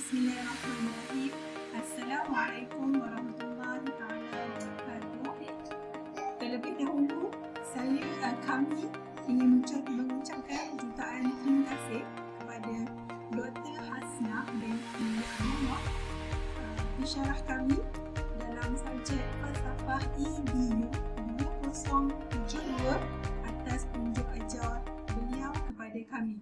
Bismillahirrahmanirrahim. Assalamualaikum warahmatullahi wabarakatuh. Terlebih dahulu, kami ingin mengucapkan jutaan terima kasih kepada Dr. Hasnah binti Anwar, pensyarah kami dalam subjek Falsafah EBU 2072 atas penunjuk ajar beliau kepada kami.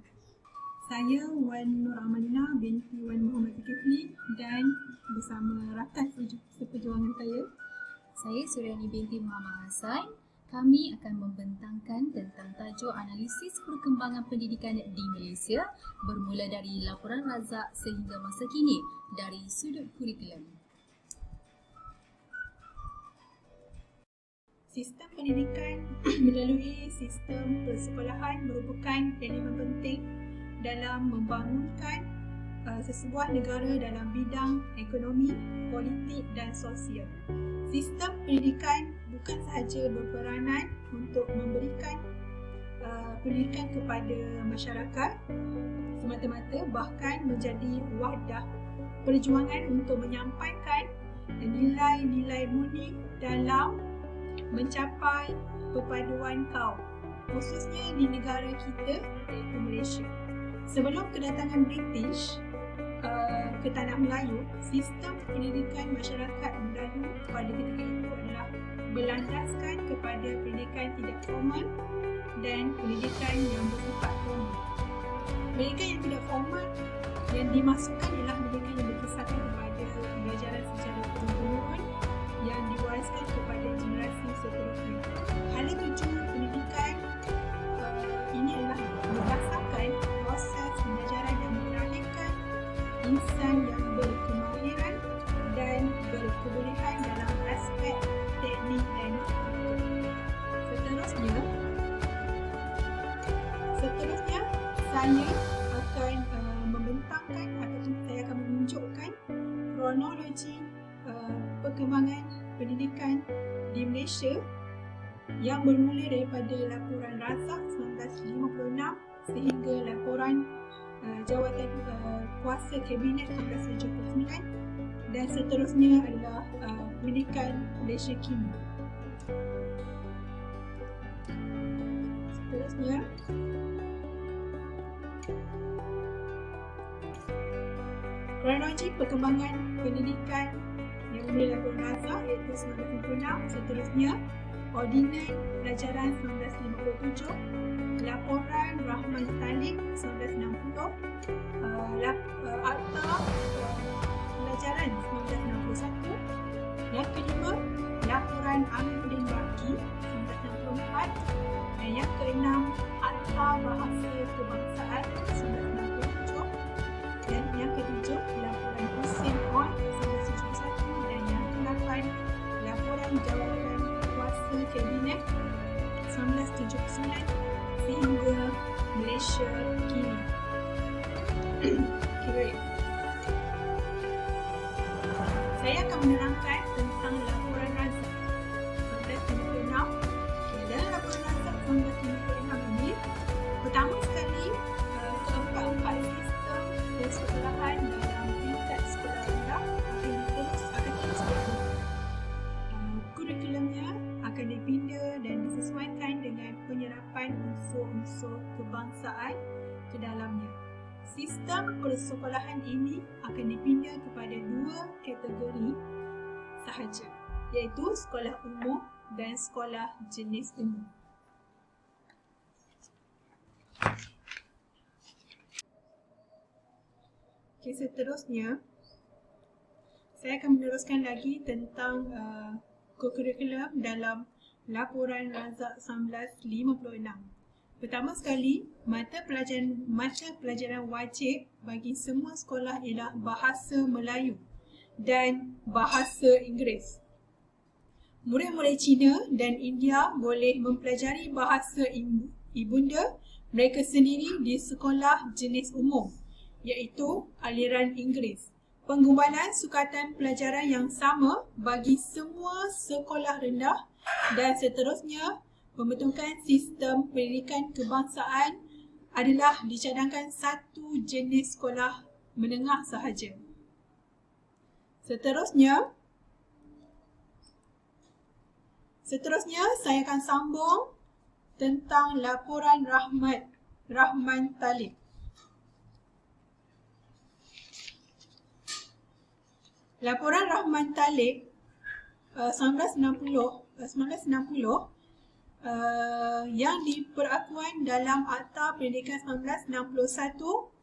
Saya Wan Nur Amalina binti Wan Muhammad Zulkifli dan bersama rakan seperjuangan saya Suryani binti Muhammad Hassan. Kami akan membentangkan tentang tajuk analisis perkembangan pendidikan di Malaysia bermula dari laporan Razak sehingga masa kini dari sudut kurikulum. Sistem pendidikan melalui sistem persekolahan merupakan elemen penting dalam membangunkan sesebuah negara dalam bidang ekonomi, politik dan sosial. Sistem pendidikan bukan sahaja berperanan untuk memberikan pendidikan kepada masyarakat semata-mata, bahkan menjadi wadah perjuangan untuk menyampaikan nilai-nilai murni dalam mencapai perpaduan kaum, khususnya di negara kita iaitu Malaysia. Sebelum kedatangan British ke Tanah Melayu, sistem pendidikan masyarakat Melayu pada ketika itu adalah berlandaskan kepada pendidikan tidak formal dan pendidikan yang bersifat formal. Pendidikan yang tidak formal yang dimasukkan ialah pendidikan yang berkisarkan kepada pembelajaran secara turun-temurun yang diwariskan kepada generasi seterusnya. Hala tuju pendidikan ini adalah berdasarkan proses pembelajaran yang mengalihkan insan yang berkemahiran dan berkebolehan dalam aspek teknik dan seterusnya saya akan membentangkan ataupun saya akan menunjukkan kronologi perkembangan pendidikan di Malaysia yang bermula daripada laporan Razak 1956 sehingga laporan jawatan kuasa kabinet 1979 dan seterusnya adalah pendidikan Malaysia kini. Seterusnya kronologi perkembangan pendidikan yang bermula laporan Razak iaitu 1956, seterusnya Ordinan Pelajaran 1957, Laporan Rahman Talib 1960, Akta Pelajaran 1961, yang kedua Laporan Aminuddin Baki 1964 dan yang keenam Akta Bahasa Kebangsaan 1967 dan yang ketujuh Laporan Husin On 1971 dan yang ke-8 Laporan Jawatan Kuasa Kabinet 1979 sehingga Malaysia kini. Saya akan menerangkan tentang laporan Razak 1956. Dalam laporan Razak 1956 ini, pertama sekali keempat-empat sistem persekolahan dalam tingkat sekolah rendah akan terus berubah. Kurikulumnya akan dipinda dan disesuaikan dengan penyerapan unsur-unsur kebangsaan ke dalamnya. Sistem persekolahan ini akan dipinda kepada dua kategori sahaja, iaitu sekolah umum dan sekolah jenis umum. Seterusnya, saya akan meneruskan lagi tentang kurikulum dalam laporan Razak 1956. Pertama sekali, mata pelajaran wajib bagi semua sekolah ialah Bahasa Melayu dan Bahasa Inggeris. Murid-murid Cina dan India boleh mempelajari bahasa ibunda mereka sendiri di sekolah jenis umum, iaitu aliran Inggeris. Penggubalan sukatan pelajaran yang sama bagi semua sekolah rendah dan seterusnya. Pembentukan sistem pendidikan kebangsaan adalah dicadangkan satu jenis sekolah menengah sahaja. Seterusnya saya akan sambung tentang laporan Rahman Talib. Laporan Rahman Talib 1960 yang diperakuan dalam Akta Pendidikan 1961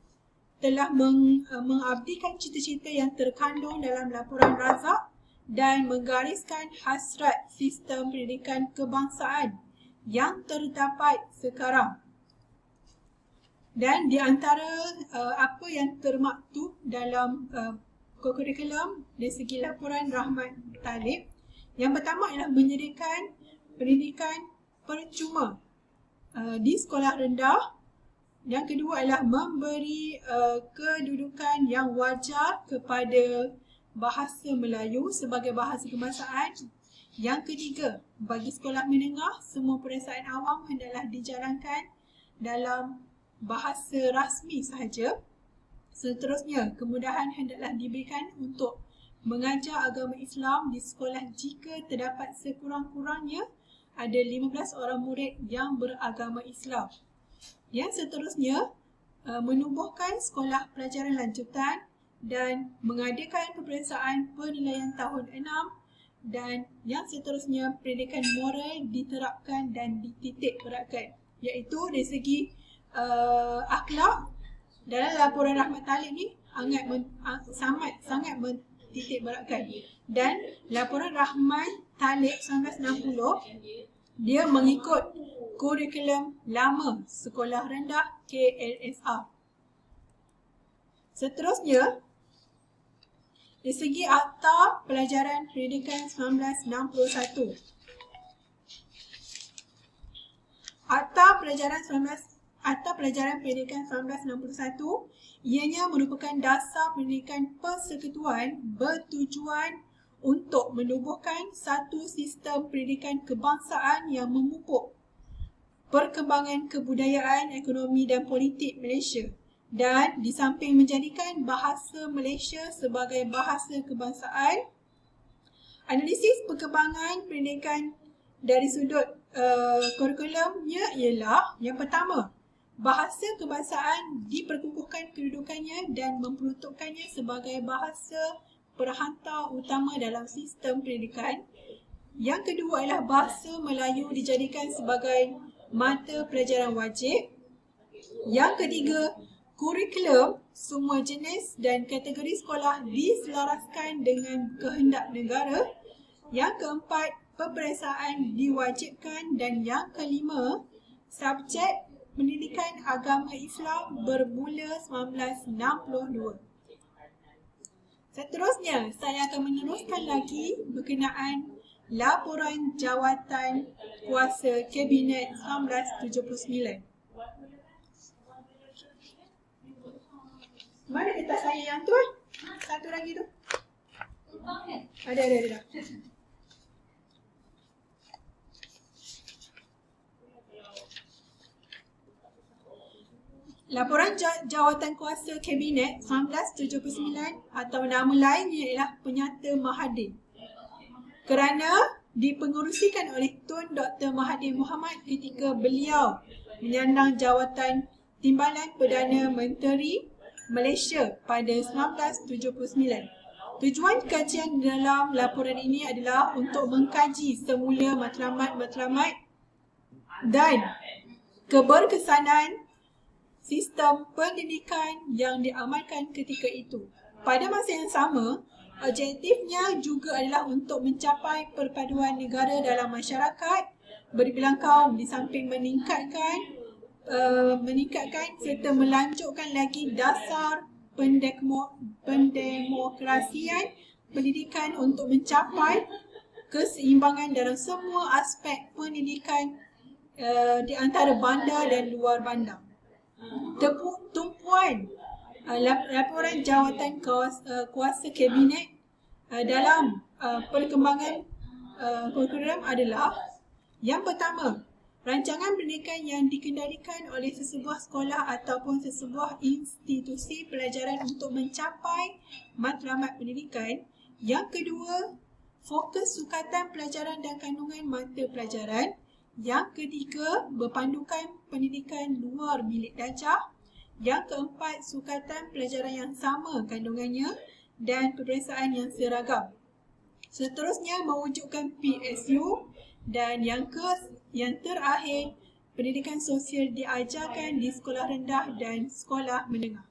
telah mengabdikan cita-cita yang terkandung dalam laporan Razak dan menggariskan hasrat sistem pendidikan kebangsaan yang terdapat sekarang. Dan di antara apa yang termaktub dalam kurikulum dari segi laporan Rahman Talib, yang pertama ialah menyediakan pendidikan percuma di sekolah rendah. Yang kedua adalah memberi kedudukan yang wajar kepada bahasa Melayu sebagai bahasa kebangsaan. Yang ketiga, bagi sekolah menengah, semua peperiksaan awam hendaklah dijalankan dalam bahasa rasmi sahaja. Seterusnya, kemudahan hendaklah diberikan untuk mengajar agama Islam di sekolah jika terdapat sekurang-kurangnya ada 15 orang murid yang beragama Islam. Yang seterusnya, menubuhkan sekolah pelajaran lanjutan dan mengadakan peperiksaan penilaian tahun 6, dan yang seterusnya pendidikan moral diterapkan dan dititik beratkan, iaitu dari segi akhlak. Dalam laporan Rahman Talib ni sangat mentitik beratkan. Dan laporan Rahman Talib 1960 dia mengikut kurikulum lama sekolah rendah KLSR. Seterusnya, dari segi Akta Pelajaran Pendidikan 1961. Akta Pelajaran Pendidikan 1961 ianya merupakan dasar pendidikan persekutuan bertujuan untuk menubuhkan satu sistem pendidikan kebangsaan yang memupuk perkembangan kebudayaan, ekonomi dan politik Malaysia, dan di samping menjadikan bahasa Malaysia sebagai bahasa kebangsaan. Analisis perkembangan pendidikan dari sudut kurikulumnya ialah, yang pertama, bahasa kebangsaan diperkukuhkan kedudukannya dan memperuntukkannya sebagai bahasa perhantar utama dalam sistem pendidikan. Yang kedua ialah bahasa Melayu dijadikan sebagai mata pelajaran wajib. Yang ketiga, kurikulum semua jenis dan kategori sekolah diselaraskan dengan kehendak negara. Yang keempat, peperiksaan diwajibkan. Dan yang kelima, subjek pendidikan agama Islam bermula 1962. Seterusnya, saya akan meneruskan lagi berkenaan laporan Jawatan Kuasa Kabinet 1979. Mana kertas saya yang tu? Satu lagi tu. Ada. Laporan Jawatan Kuasa Kabinet 1979 atau nama lainnya ialah Penyata Mahathir, kerana dipengerusikan oleh Tun Dr. Mahathir Mohamad ketika beliau menyandang jawatan Timbalan Perdana Menteri Malaysia pada 1979. Tujuan kajian dalam laporan ini adalah untuk mengkaji semula matlamat-matlamat dan keberkesanan sistem pendidikan yang diamalkan ketika itu. Pada masa yang sama, objektifnya juga adalah untuk mencapai perpaduan negara dalam masyarakat berbilang kaum, di samping meningkatkan serta melanjutkan lagi dasar pendemokrasian pendidikan untuk mencapai keseimbangan dalam semua aspek pendidikan di antara bandar dan luar bandar. Tumpuan laporan Jawatan Kuasa Kabinet dalam perkembangan kurikulum adalah, yang pertama, rancangan pendidikan yang dikendalikan oleh sesebuah sekolah ataupun sesebuah institusi pelajaran untuk mencapai matlamat pendidikan Yang kedua, fokus sukatan pelajaran dan kandungan mata pelajaran. Yang ketiga, berpandukan pendidikan luar bilik darjah. Yang keempat, sukatan pelajaran yang sama kandungannya dan peperiksaan yang seragam. Seterusnya, mewujudkan PSU. Dan yang terakhir, pendidikan sosial diajarkan di sekolah rendah dan sekolah menengah.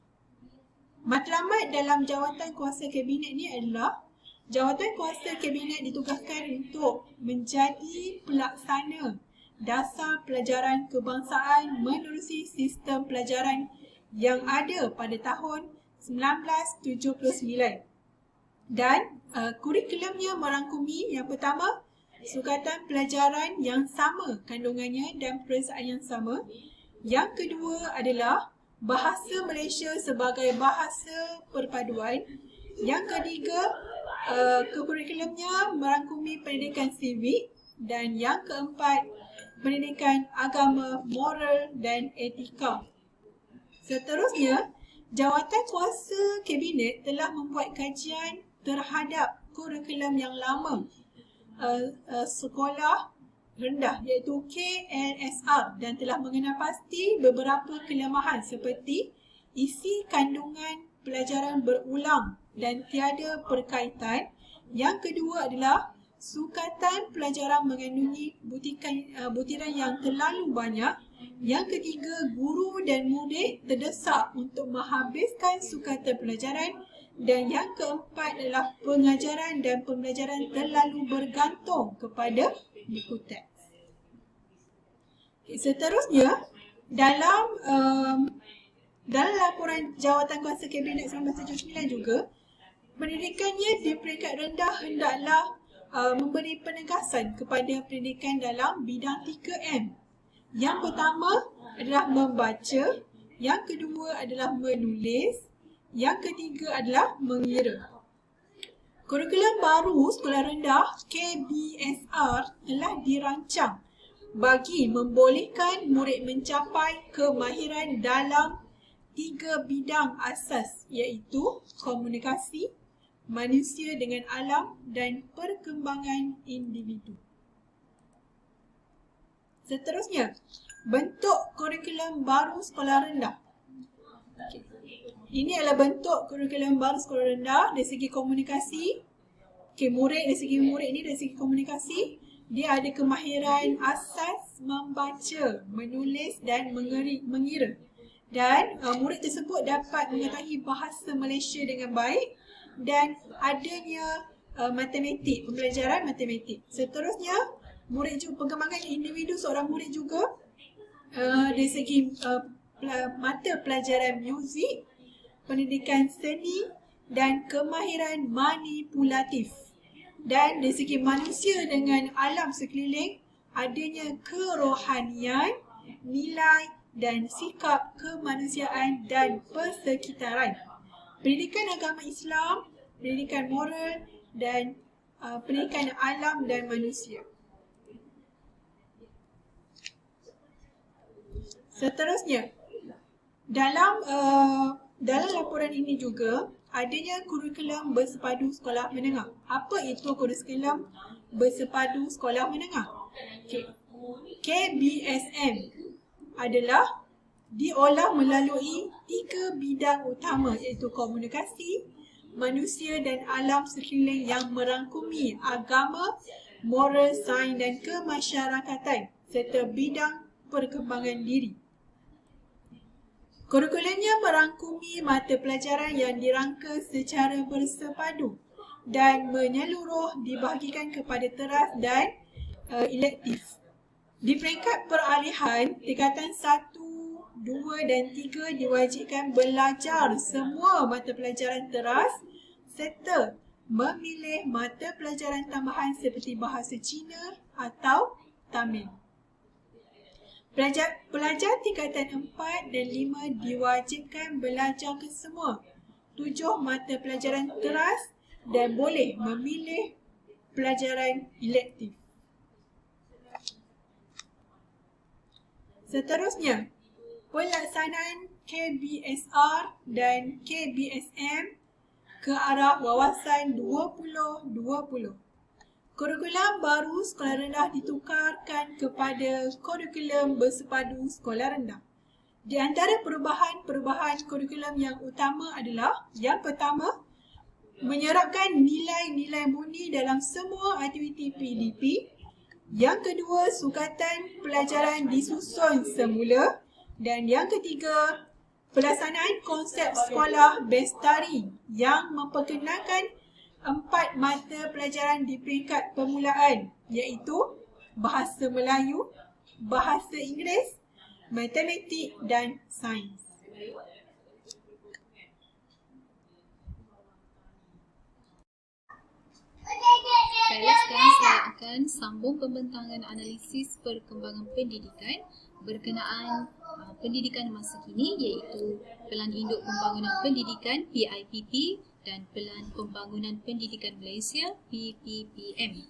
Matlamat dalam jawatan kuasa kabinet ni adalah jawatan kuasa kabinet ditugaskan untuk menjadi pelaksana dasar pelajaran kebangsaan menerusi sistem pelajaran yang ada pada tahun 1979. Dan kurikulumnya merangkumi yang pertama, sukatan pelajaran yang sama kandungannya dan peperiksaan yang sama. Yang kedua adalah bahasa Malaysia sebagai bahasa perpaduan. Yang ketiga, kurikulumnya merangkumi pendidikan sivik. Dan yang keempat, pendidikan agama, moral dan etika. Seterusnya, jawatan kuasa kabinet telah membuat kajian terhadap kurikulum yang lama sekolah rendah iaitu KLSR dan telah mengenal pasti beberapa kelemahan seperti isi kandungan pelajaran berulang dan tiada perkaitan. Yang kedua adalah sukatan pelajaran mengandungi butiran yang terlalu banyak. Yang ketiga, guru dan murid terdesak untuk menghabiskan sukatan pelajaran. Dan yang keempat adalah pengajaran dan pembelajaran terlalu bergantung kepada buku teks. Seterusnya, dalam laporan Jawatan Kuasa Kabinet 1979 juga, pendidikannya di peringkat rendah hendaklah memberi penegasan kepada pendidikan dalam bidang 3M. Yang pertama adalah membaca, yang kedua adalah menulis, yang ketiga adalah mengira. Kurikulum baru sekolah rendah KBSR telah dirancang bagi membolehkan murid mencapai kemahiran dalam 3 bidang asas iaitu komunikasi, manusia dengan alam dan perkembangan individu. Seterusnya, bentuk kurikulum baru sekolah rendah. Ini adalah bentuk kurikulum baru sekolah rendah dari segi komunikasi. Dari segi murid ni, dari segi komunikasi, dia ada kemahiran asas membaca, menulis dan mengira. Dan murid tersebut dapat mengetahui bahasa Malaysia dengan baik dan adanya matematik, pembelajaran matematik. Seterusnya, murid juga perkembangan individu seorang murid juga dari segi mata pelajaran muzik, pendidikan seni dan kemahiran manipulatif. Dan dari segi manusia dengan alam sekeliling, adanya kerohanian, nilai dan sikap kemanusiaan dan persekitaran. Pendidikan agama Islam, pendidikan moral dan pendidikan alam dan manusia. Seterusnya, dalam laporan ini juga adanya kurikulum bersepadu sekolah menengah. Apa itu kurikulum bersepadu sekolah menengah? KBSM adalah diolah melalui 3 bidang utama iaitu komunikasi, manusia dan alam sekeliling yang merangkumi agama, moral, sains dan kemasyarakatan serta bidang perkembangan diri. Kurikulumnya merangkumi mata pelajaran yang dirangka secara bersepadu dan menyeluruh dibahagikan kepada teras dan elektif. Di peringkat peralihan, tingkatan 1, 2 dan 3 diwajibkan belajar semua mata pelajaran teras serta memilih mata pelajaran tambahan seperti bahasa Cina atau Tamil. Pelajar tingkatan 4 dan 5 diwajibkan belajar kesemua 7 mata pelajaran teras dan boleh memilih pelajaran elektif. Seterusnya, pelaksanaan KBSR dan KBSM ke arah wawasan 2020. Kurikulum baru sekolah rendah ditukarkan kepada kurikulum bersepadu sekolah rendah. Di antara perubahan kurikulum yang utama adalah yang pertama, menyerapkan nilai-nilai murni dalam semua aktiviti PDP. Yang kedua, sukatan pelajaran disusun semula. Dan yang ketiga, pelaksanaan konsep sekolah bestari yang memperkenalkan 4 mata pelajaran di peringkat permulaan, iaitu Bahasa Melayu, Bahasa Inggeris, Matematik dan Sains. Baiklah, sekarang saya akan sambung pembentangan analisis perkembangan pendidikan berkenaan pendidikan masa kini, iaitu Pelan Induk Pembangunan Pendidikan PIPP dan Pelan Pembangunan Pendidikan Malaysia PPPM.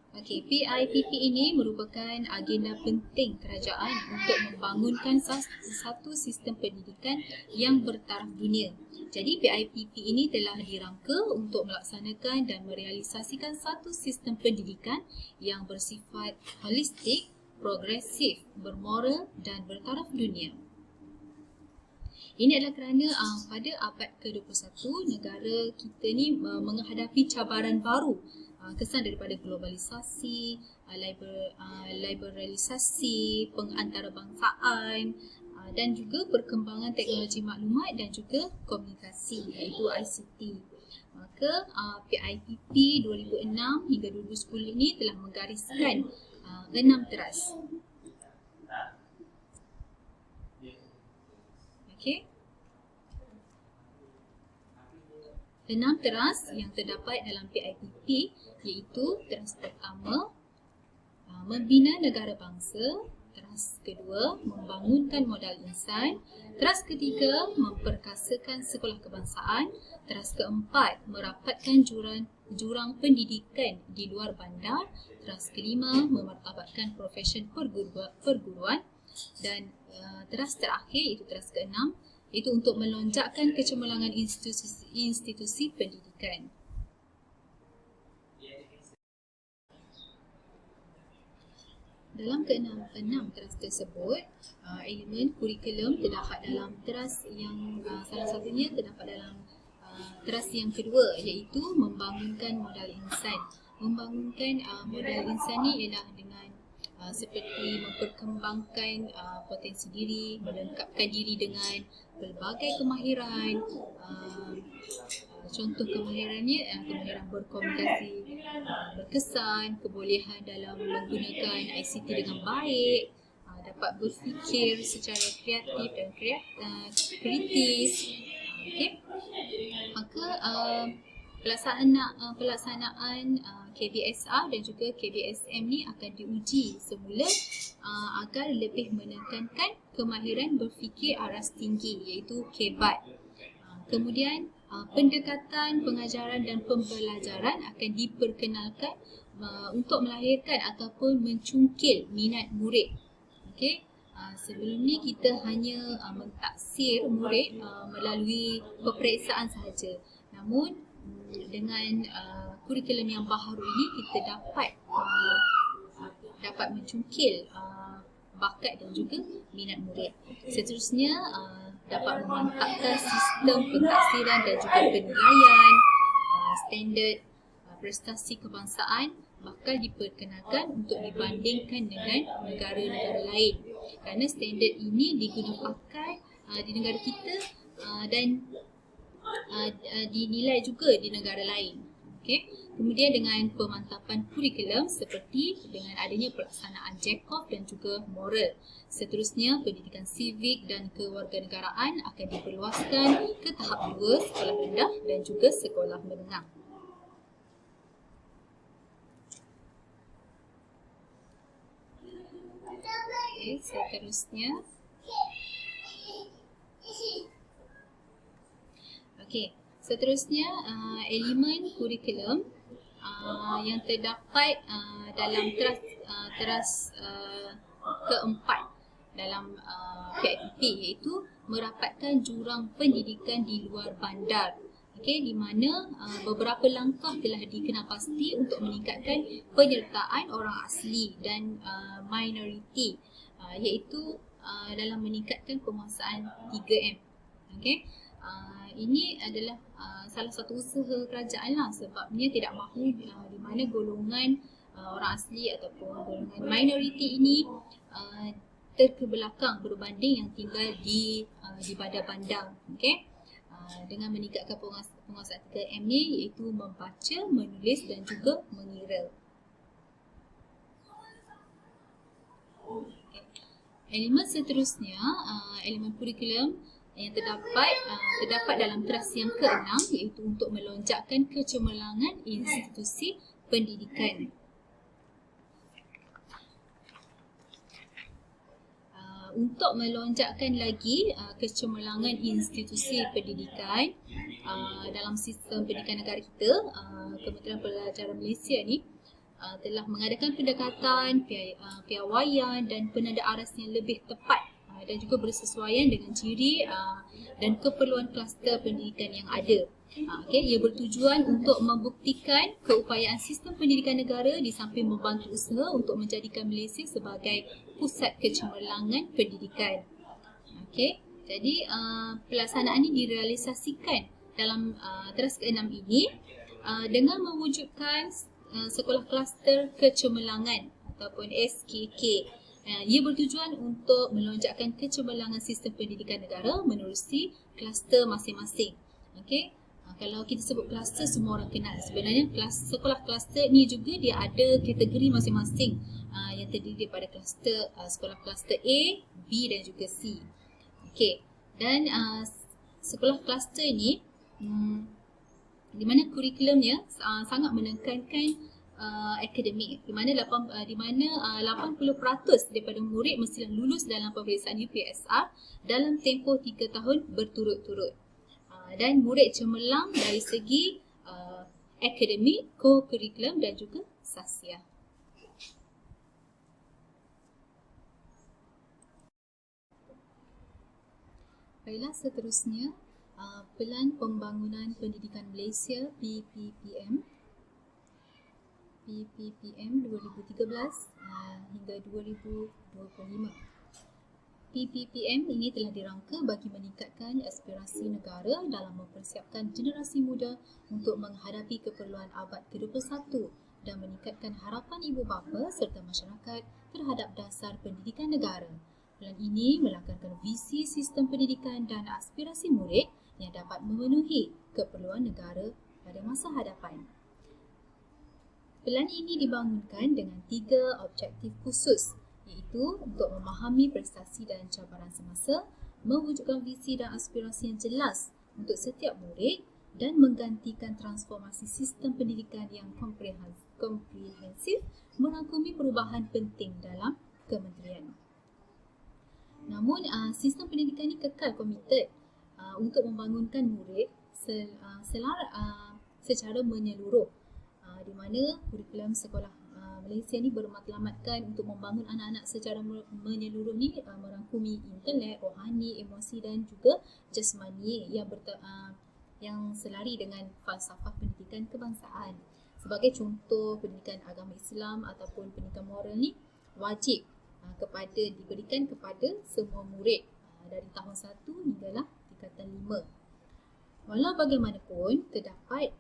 Okey, PIPP ini merupakan agenda penting kerajaan untuk membangunkan satu sistem pendidikan yang bertaraf dunia. Jadi PIPP ini telah dirangka untuk melaksanakan dan merealisasikan satu sistem pendidikan yang bersifat holistik, progresif, bermoral dan bertaraf dunia. Ini adalah kerana pada abad ke-21 negara kita ni menghadapi cabaran baru, kesan daripada globalisasi, liberalisasi, pengantarbangsaan dan juga perkembangan teknologi maklumat dan juga komunikasi, iaitu ICT. Maka PIPP 2006 hingga 2010 ini telah menggariskan 6 teras. Okey. 6 teras yang terdapat dalam PIPP iaitu teras pertama, membina negara bangsa. Teras kedua, membangunkan modal insan. Teras ketiga, memperkasakan sekolah kebangsaan. Teras keempat, merapatkan jurang pendidikan di luar bandar. Teras kelima, memartabatkan profesyen perguruan. Dan teras terakhir, iaitu teras keenam, itu untuk melonjakkan kecemerlangan institusi pendidikan. Dalam keenam teras tersebut, elemen kurikulum terdapat dalam teras yang salah satunya terdapat dalam teras yang kedua, iaitu membangunkan modal insan. Membangunkan modal insan ni ialah dengan seperti memperkembangkan potensi diri, melengkapkan diri dengan pelbagai kemahiran. Contoh kemahirannya, kemahiran berkomunikasi berkesan, kebolehan dalam menggunakan ICT dengan baik, dapat berfikir secara kreatif dan kritis. Okay. Maka pelaksanaan KBSR dan juga KBSM ni akan diuji semula agar lebih menekankan kemahiran berfikir aras tinggi, iaitu KBAT. Kemudian pendekatan pengajaran dan pembelajaran akan diperkenalkan untuk melahirkan ataupun mencungkil minat murid. Okey. Sebelum ni kita hanya mentaksir murid melalui peperiksaan sahaja. Namun dengan kurikulum yang baharu ini kita dapat mencungkil bakat dan juga minat murid. Seterusnya dapat memantapkan sistem pentaksiran dan juga penilaian. Standard prestasi kebangsaan bakal diperkenalkan untuk dibandingkan dengan negara-negara lain. Kerana standard ini digunakan di negara kita dan dinilai juga di negara lain. Okay. Kemudian dengan pemantapan kurikulum seperti dengan adanya pelaksanaan JECOF dan juga moral. Seterusnya, pendidikan sivik dan kewarganegaraan akan diperluaskan ke tahap 2, sekolah rendah dan juga sekolah menengah. Okay, seterusnya. Okey, seterusnya elemen kurikulum yang terdapat dalam teras keempat dalam PIPP, iaitu merapatkan jurang pendidikan di luar bandar. Okey, di mana beberapa langkah telah dikenal pasti untuk meningkatkan penyertaan orang asli dan minoriti, iaitu dalam meningkatkan penguasaan 3M. Okey, ini adalah salah satu usaha kerajaan lah, sebabnya tidak mahu di mana golongan orang asli ataupun golongan minoriti ini terkebelakang berbanding yang tinggal di bandar-bandar. Okey, dengan meningkatkan penguasaan 3M ni, iaitu membaca, menulis dan juga mengira. Elemen seterusnya, elemen kurikulum yang terdapat dalam kelas yang ke-6, iaitu untuk melonjakkan kecemerlangan institusi pendidikan. Untuk melonjakkan lagi kecemerlangan institusi pendidikan dalam sistem pendidikan negara kita, Kementerian Pelajaran Malaysia ni telah mengadakan pendekatan, piawaian dan penanda aras yang lebih tepat dan juga bersesuaian dengan ciri dan keperluan kluster pendidikan yang ada. Ia bertujuan untuk membuktikan keupayaan sistem pendidikan negara di samping membantu usaha untuk menjadikan Malaysia sebagai pusat kecemerlangan pendidikan. Jadi pelaksanaan ini direalisasikan dalam teras ke-6 ini dengan mewujudkan sekolah kluster kecemerlangan ataupun SKK. Ia bertujuan untuk melonjakkan kecemerlangan sistem pendidikan negara menerusi kluster masing-masing. Kalau kita sebut kluster, semua orang kenal. Sebenarnya sekolah kluster ni juga dia ada kategori masing-masing yang terdiri daripada kluster sekolah kluster A, B dan juga C. Dan sekolah kluster ni di mana kurikulumnya sangat menekankan akademik, di mana 80% daripada murid mestilah lulus dalam peperiksaan UPSR dalam tempoh 3 tahun berturut-turut. Dan murid cemerlang dari segi akademik, co-curriculum dan juga sasiah. Baiklah, seterusnya Pelan Pembangunan Pendidikan Malaysia PPPM 2013 hingga 2025. PPPM ini telah dirangka bagi meningkatkan aspirasi negara dalam mempersiapkan generasi muda untuk menghadapi keperluan abad ke-21 dan meningkatkan harapan ibu bapa serta masyarakat terhadap dasar pendidikan negara. Pelan ini melangkarkan visi sistem pendidikan dan aspirasi murid yang dapat memenuhi keperluan negara pada masa hadapan. Pelan ini dibangunkan dengan 3 objektif khusus, iaitu untuk memahami prestasi dan cabaran semasa, mewujudkan visi dan aspirasi yang jelas untuk setiap murid dan menggantikan transformasi sistem pendidikan yang komprehensif merangkumi perubahan penting dalam kementerian. Namun, sistem pendidikan ini kekal komited untuk membangunkan murid secara menyeluruh, di mana kurikulum sekolah Malaysia ni bermatlamatkan untuk membangun anak-anak secara menyeluruh ni merangkumi intelek, rohani, emosi dan juga jasmani yang selari dengan falsafah pendidikan kebangsaan. Sebagai contoh, pendidikan agama Islam ataupun pendidikan moral ni wajib diberikan kepada semua murid dari tahun 1 hinggalah tingkatan 5. Walau bagaimanapun, terdapat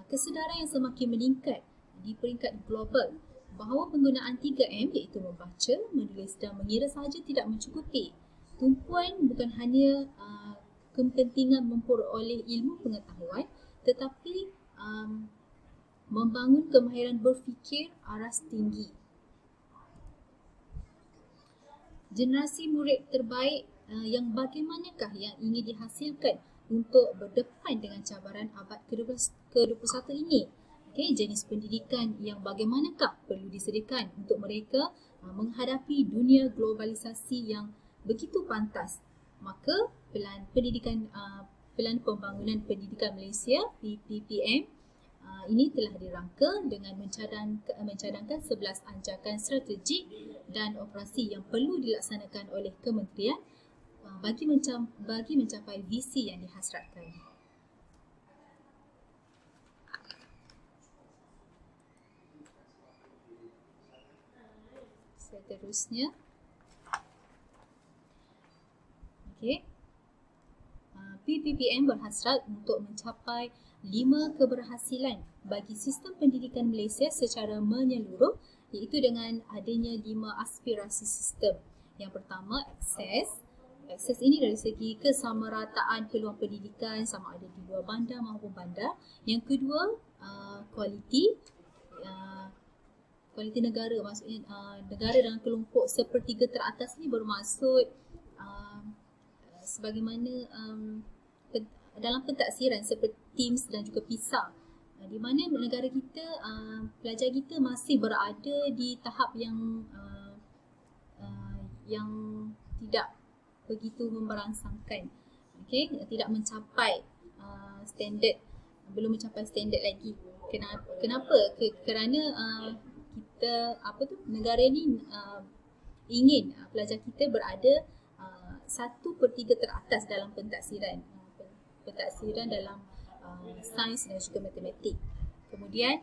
kesedaran yang semakin meningkat di peringkat global bahawa penggunaan 3M iaitu membaca, menulis dan mengira sahaja tidak mencukupi. Tumpuan bukan hanya kepentingan memperoleh ilmu pengetahuan, tetapi membangun kemahiran berfikir aras tinggi. Generasi murid terbaik yang bagaimanakah yang ingin dihasilkan untuk berdepan dengan cabaran abad ke-21 ini? Jenis pendidikan yang bagaimanakah perlu disediakan untuk mereka menghadapi dunia globalisasi yang begitu pantas? Maka Pelan Pembangunan Pendidikan Malaysia PPPM ini telah dirangka dengan mencadangkan 11 anjakan strategik dan operasi yang perlu dilaksanakan oleh kementerian bagi mencapai visi yang dihasratkan. Seterusnya, PPPM berhasrat untuk mencapai 5 keberhasilan bagi sistem pendidikan Malaysia secara menyeluruh, iaitu dengan adanya 5 aspirasi sistem. Yang pertama, akses. Akses ini dari segi kesamarataan peluang pendidikan sama ada di luar bandar maupun bandar. Yang kedua, kualiti. Kualiti negara, maksudnya negara dengan kelompok sepertiga teratas ni bermaksud sebagaimana dalam pentaksiran seperti TIMSS dan juga PISA, di mana negara kita, pelajar kita masih berada di tahap yang tidak begitu memberangsangkan, tidak mencapai standard, belum mencapai standard lagi. Kenapa? Kerana kita negara ni ingin pelajar kita berada 1/3 teratas dalam pentaksiran dalam sains dan juga matematik. Kemudian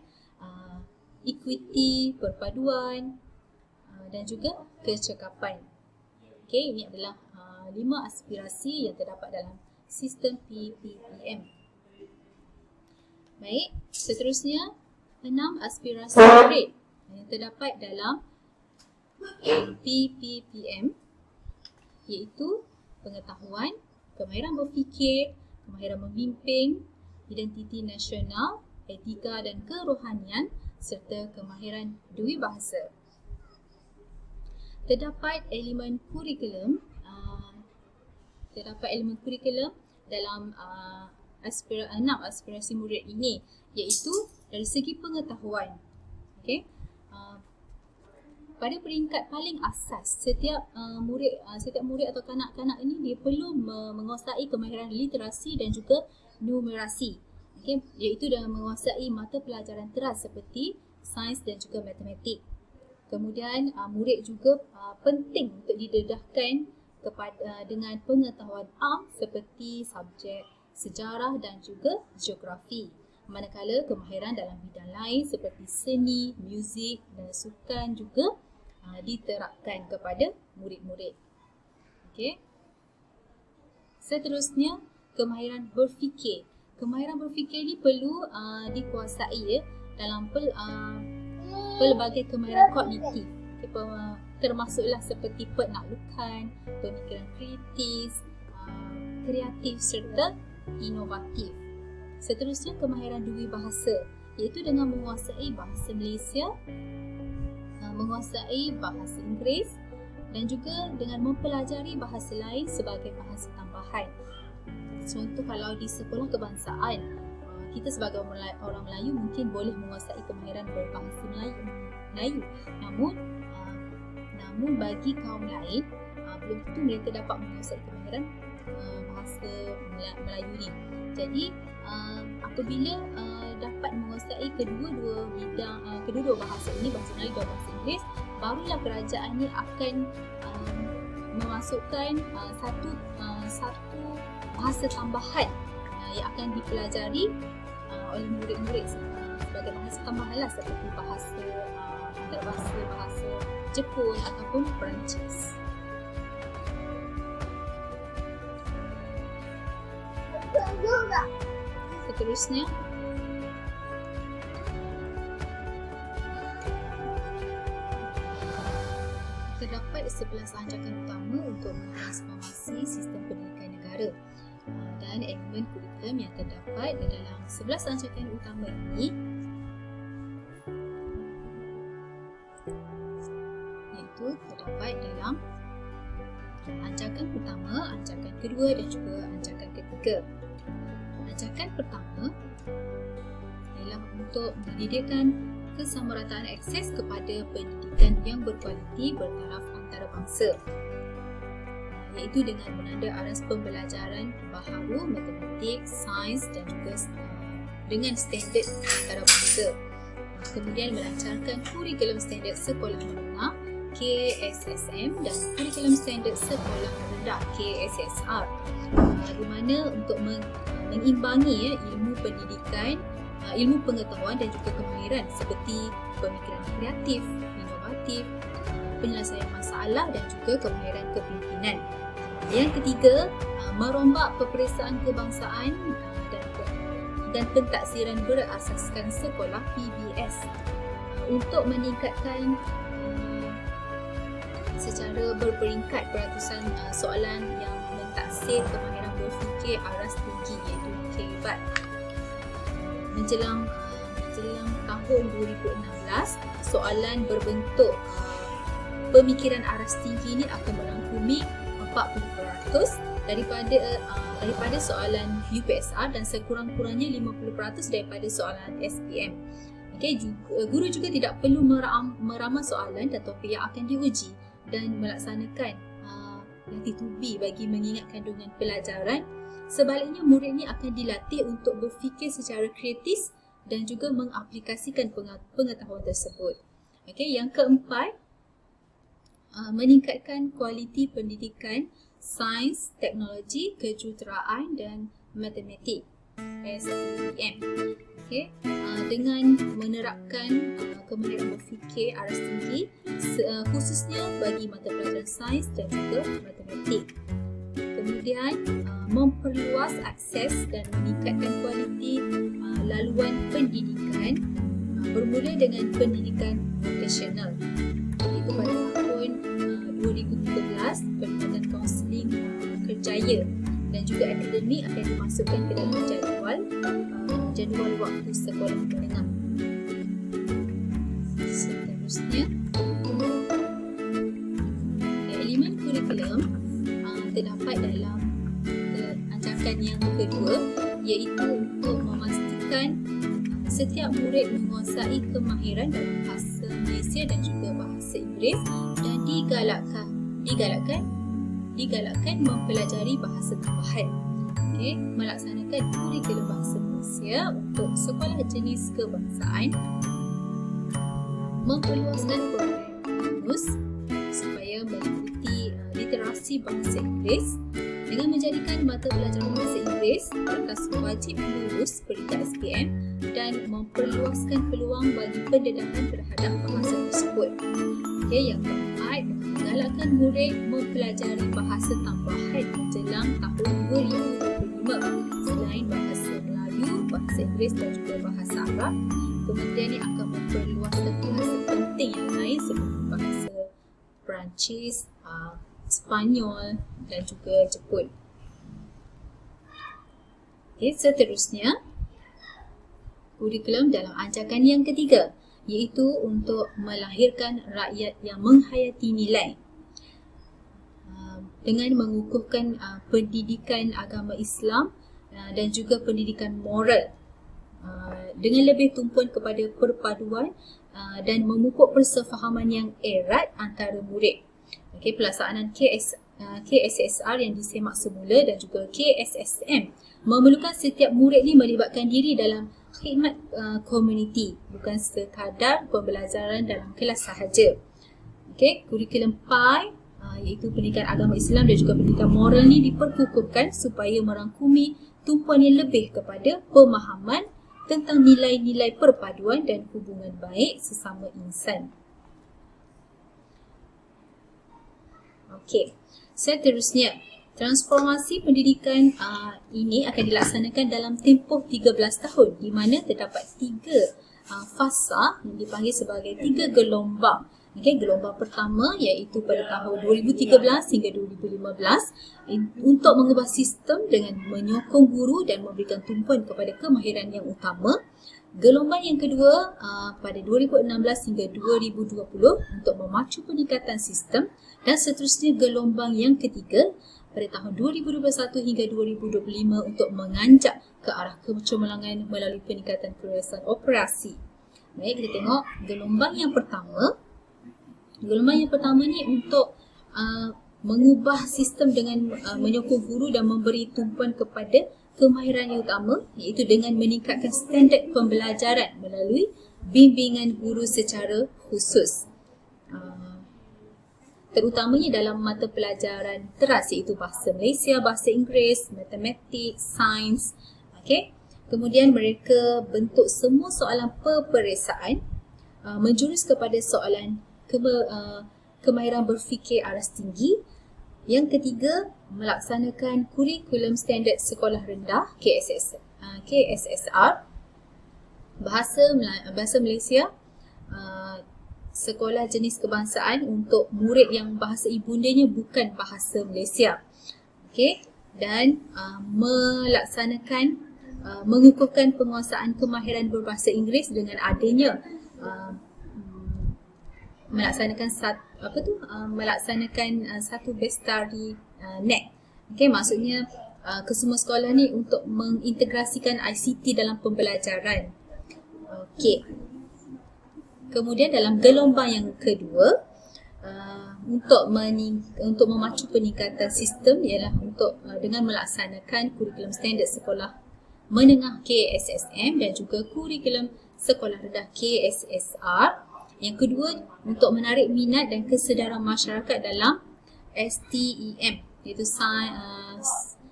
equity, perpaduan dan juga kecekapan. Ini adalah 5 aspirasi yang terdapat dalam sistem PPPM. Baik, seterusnya 6 aspirasi murid yang terdapat dalam PPPM, iaitu pengetahuan, kemahiran berfikir, kemahiran memimpin, identiti nasional, etika dan kerohanian serta kemahiran dui bahasa. Terdapat elemen kurikulum dalam 6 aspirasi murid ini, iaitu dari segi pengetahuan. Pada peringkat paling asas, setiap murid atau kanak-kanak ini dia perlu menguasai kemahiran literasi dan juga numerasi, iaitu dengan menguasai mata pelajaran teras seperti sains dan juga matematik. Kemudian murid juga penting untuk didedahkan dengan pengetahuan am seperti subjek sejarah dan juga geografi. Manakala kemahiran dalam bidang lain seperti seni, muzik dan sukan juga diterapkan kepada murid-murid. Seterusnya, kemahiran berfikir. Kemahiran berfikir ni perlu dikuasai dalam pelbagai kemahiran kognitif. Termasuklah seperti penaklukan, pemikiran kritis, kreatif serta inovatif. Seterusnya, kemahiran dui bahasa, iaitu dengan menguasai bahasa Malaysia, menguasai bahasa Inggeris dan juga dengan mempelajari bahasa lain sebagai bahasa tambahan. Contoh, kalau di sekolah kebangsaan, kita sebagai orang Melayu mungkin boleh menguasai kemahiran berbahasa Melayu. Namun bagi kaum lain, belum tentu mereka dapat menguasai kemahiran bahasa Melayu ni. Jadi apabila dapat menguasai kedua bahasa ini, bahasa Melayu dan bahasa Inggeris, barulah kerajaan ni akan memasukkan satu bahasa tambahan yang akan dipelajari oleh murid-murid sebagai bahasa tambahan lah, seperti bahasa Jepun ataupun Perancis. Seterusnya, terdapat 11 ancaman utama untuk mentransformasi sistem pendidikan negara, dan elemen kurikulum yang terdapat dalam 11 ancaman utama ini iaitu terdapat dalam ancaman pertama, ancaman kedua dan juga ancaman ketiga. Ancaman pertama ialah untuk mendidikkan kesamarataan akses kepada pendidikan yang berkualiti bertaraf antarabangsa, iaitu dengan menanda aras pembelajaran baharu matematik, sains dan juga dengan standard antarabangsa. Kemudian melancarkan kurikulum standard sekolah menengah KSSM dan kurikulum standard sekolah rendah KSSR, di mana untuk mengimbangi ilmu pendidikan, ilmu pengetahuan dan juga kemahiran seperti pemikiran kreatif, inovatif, penyelesaian masalah dan juga kemahiran kepimpinan. Yang ketiga, merombak peperiksaan kebangsaan dan pentaksiran berasaskan sekolah PBS untuk meningkatkan secara berperingkat peratusan soalan yang mentaksir kemahiran berfikir aras tinggi iaitu KBAT. Menjelang tahun 2016, soalan berbentuk pemikiran aras tinggi ini akan merangkumi 40% daripada soalan UPSR dan sekurang-kurangnya 50% daripada soalan SPM. Guru juga tidak perlu meramal soalan dan topik yang akan diuji dan melaksanakan latih tubi bagi mengingat kandungan pelajaran. Sebaliknya, murid ini akan dilatih untuk berfikir secara kritis dan juga mengaplikasikan pengetahuan tersebut. Yang keempat, meningkatkan kualiti pendidikan sains, teknologi, kejuruteraan dan matematik STM. Dengan menerapkan kemahiran berfikir aras tinggi khususnya bagi mata pelajaran sains dan juga matematik. Kemudian memperluas akses dan meningkatkan kualiti laluan pendidikan bermula dengan pendidikan vocational. Itu pada tahun 2013, perkhidmatan kaunseling kerjaya dan juga akademik akan dimasukkan ke dalam jadual waktu sekolah menengah. Seterusnya, elemen kurikulum terdapat dalam ancakan yang kedua, iaitu untuk memastikan setiap murid menguasai kemahiran dalam bahasa Malaysia dan juga bahasa Inggeris dan digalakkan mempelajari bahasa tambahan. Melaksanakan kurikulum bahasa Malaysia untuk sekolah jenis kebangsaan, memperluaskan program bonus supaya mengikuti literasi bahasa Inggeris dengan menjadikan mata pelajaran bahasa Inggeris berkas wajib lulus peringkat SPM dan memperluaskan peluang bagi pendedahan terhadap bahasa tersebut. Yang keempat, menggalakkan murid mempelajari bahasa tambahan menjelang tahun 2025 selain bahasa Melayu, bahasa Inggeris dan juga bahasa Arab. Kementerian ini akan memperluaskan bahasa penting yang lain seperti bahasa Perancis, Sepanyol dan juga Jepun. Seterusnya, kurikulum dalam ancakan yang ketiga, iaitu untuk melahirkan rakyat yang menghayati nilai dengan mengukuhkan pendidikan agama Islam dan juga pendidikan moral dengan lebih tumpuan kepada perpaduan dan memupuk persefahaman yang erat antara murid. Pelaksanaan KSSR yang disemak semula dan juga KSSM memerlukan setiap murid ni melibatkan diri dalam khidmat komuniti, bukan sekadar pembelajaran dalam kelas sahaja. Kurikulum PI iaitu pendidikan agama Islam dan juga pendidikan moral ni diperkukuhkan supaya merangkumi tumpuan yang lebih kepada pemahaman tentang nilai-nilai perpaduan dan hubungan baik sesama insan. Seterusnya, transformasi pendidikan ini akan dilaksanakan dalam tempoh 13 tahun di mana terdapat 3 fasa yang dipanggil sebagai 3 gelombang. Gelombang pertama iaitu pada tahun 2013 hingga 2015 untuk mengubah sistem dengan menyokong guru dan memberikan tumpuan kepada kemahiran yang utama. Gelombang yang kedua pada 2016 hingga 2020 untuk memacu peningkatan sistem, dan seterusnya gelombang yang ketiga pada tahun 2021 hingga 2025 untuk menganjak ke arah kecemerlangan melalui peningkatan keluasan operasi. Baik, kita tengok gelombang yang pertama. Gelombang yang pertama ni untuk mengubah sistem dengan menyokong guru dan memberi tumpuan kepada kemahiran yang utama, iaitu dengan meningkatkan standard pembelajaran melalui bimbingan guru secara khusus. terutamanya dalam mata pelajaran teras iaitu bahasa Malaysia, bahasa Inggeris, matematik, sains. Okey. Kemudian mereka bentuk semua soalan peperiksaan menjurus kepada soalan kemahiran berfikir aras tinggi. Yang ketiga, melaksanakan kurikulum standard sekolah rendah KSSR, bahasa Malaysia, sekolah jenis kebangsaan untuk murid yang bahasa ibundanya bukan bahasa Malaysia. Okey, dan mengukuhkan penguasaan kemahiran berbahasa Inggeris dengan adanya melaksanakan satu bestari net. Okey, maksudnya kesemua sekolah ni untuk mengintegrasikan ICT dalam pembelajaran. Okey. Kemudian dalam gelombang yang kedua, untuk memacu peningkatan sistem ialah dengan melaksanakan kurikulum standard sekolah menengah KSSM dan juga kurikulum sekolah rendah KSSR. Yang kedua, untuk menarik minat dan kesedaran masyarakat dalam STEM, iaitu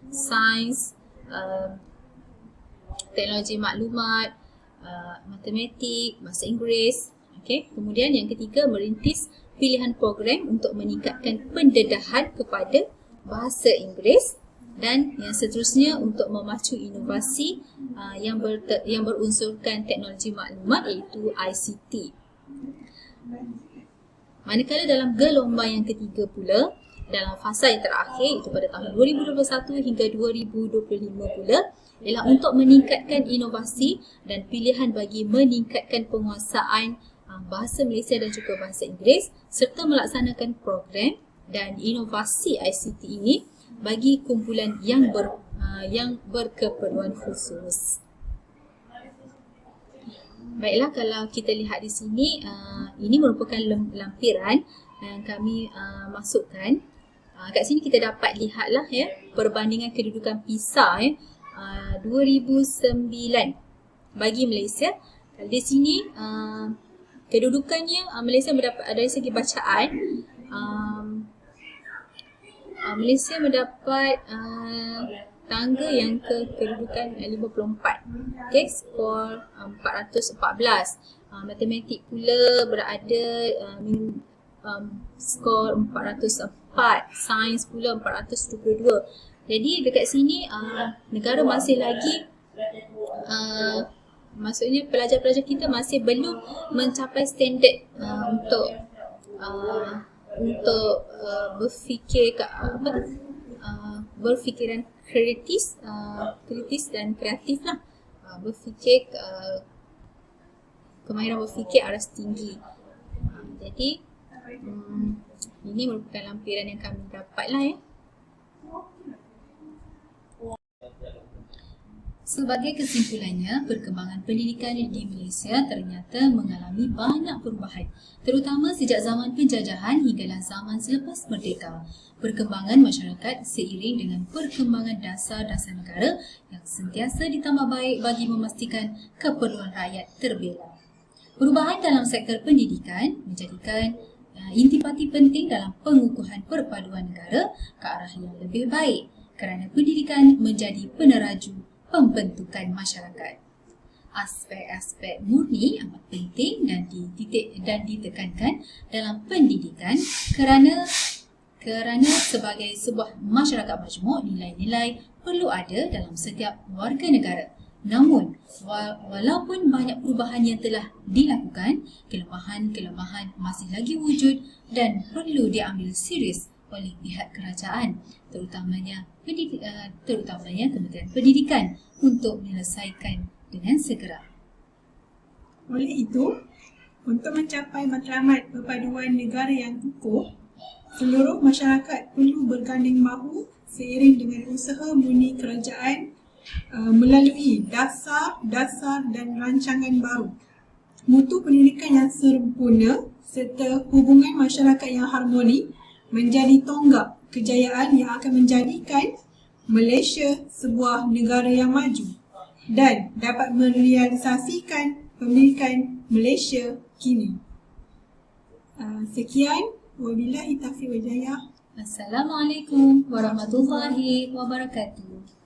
sains, teknologi maklumat, matematik, bahasa Inggeris. Okay. Kemudian yang ketiga, merintis pilihan program untuk meningkatkan pendedahan kepada bahasa Inggeris, dan yang seterusnya untuk memacu inovasi yang berunsurkan teknologi maklumat iaitu ICT. Manakala dalam gelombang yang ketiga pula, dalam fasa yang terakhir iaitu pada tahun 2021 hingga 2025 pula, ialah untuk meningkatkan inovasi dan pilihan bagi meningkatkan penguasaan bahasa Malaysia dan juga bahasa Inggeris serta melaksanakan program dan inovasi ICT ini bagi kumpulan yang berkeperluan khusus. Baiklah, kalau kita lihat di sini, ini merupakan lampiran yang kami masukkan. Kat sini kita dapat lihatlah ya, perbandingan kedudukan PISA 2009 bagi Malaysia. Di sini kedudukannya Malaysia mendapat dari segi bacaan, Malaysia mendapat tangga yang kedudukan 54. Okey, skor 414. Matematik pula berada skor 404, sains pula 422. Jadi dekat sini negara masih lagi maksudnya pelajar-pelajar kita masih belum mencapai standard untuk berfikir berfikiran kritis dan kreatif lah, berfikir kemahiran berfikir aras tinggi. Jadi ini merupakan lampiran yang kami dapat lah ya. Sebagai kesimpulannya, perkembangan pendidikan di Malaysia ternyata mengalami banyak perubahan, terutama sejak zaman penjajahan hinggalah zaman selepas merdeka. Perkembangan masyarakat seiring dengan perkembangan dasar-dasar negara yang sentiasa ditambah baik bagi memastikan keperluan rakyat terbela. Perubahan dalam sektor pendidikan menjadikan intipati penting dalam pengukuhan perpaduan negara ke arah yang lebih baik kerana pendidikan menjadi peneraju pembentukan masyarakat. Aspek-aspek murni amat penting dan ditekankan dalam pendidikan kerana sebagai sebuah masyarakat majmuk, nilai-nilai perlu ada dalam setiap warga negara. Namun, walaupun banyak perubahan yang telah dilakukan, kelemahan-kelemahan masih lagi wujud dan perlu diambil serius oleh pihak kerajaan, terutamanya Kementerian Pendidikan untuk menyelesaikan dengan segera. Oleh itu, untuk mencapai matlamat perpaduan negara yang kukuh, seluruh masyarakat perlu berganding bahu seiring dengan usaha murni kerajaan melalui dasar dan rancangan baru, mutu pendidikan yang sempurna serta hubungan masyarakat yang harmoni menjadi tonggak kejayaan yang akan menjadikan Malaysia sebuah negara yang maju dan dapat merealisasikan pemilikan Malaysia kini. Sekian Wabillahi taufiq wal hidayah. Assalamualaikum warahmatullahi wabarakatuh.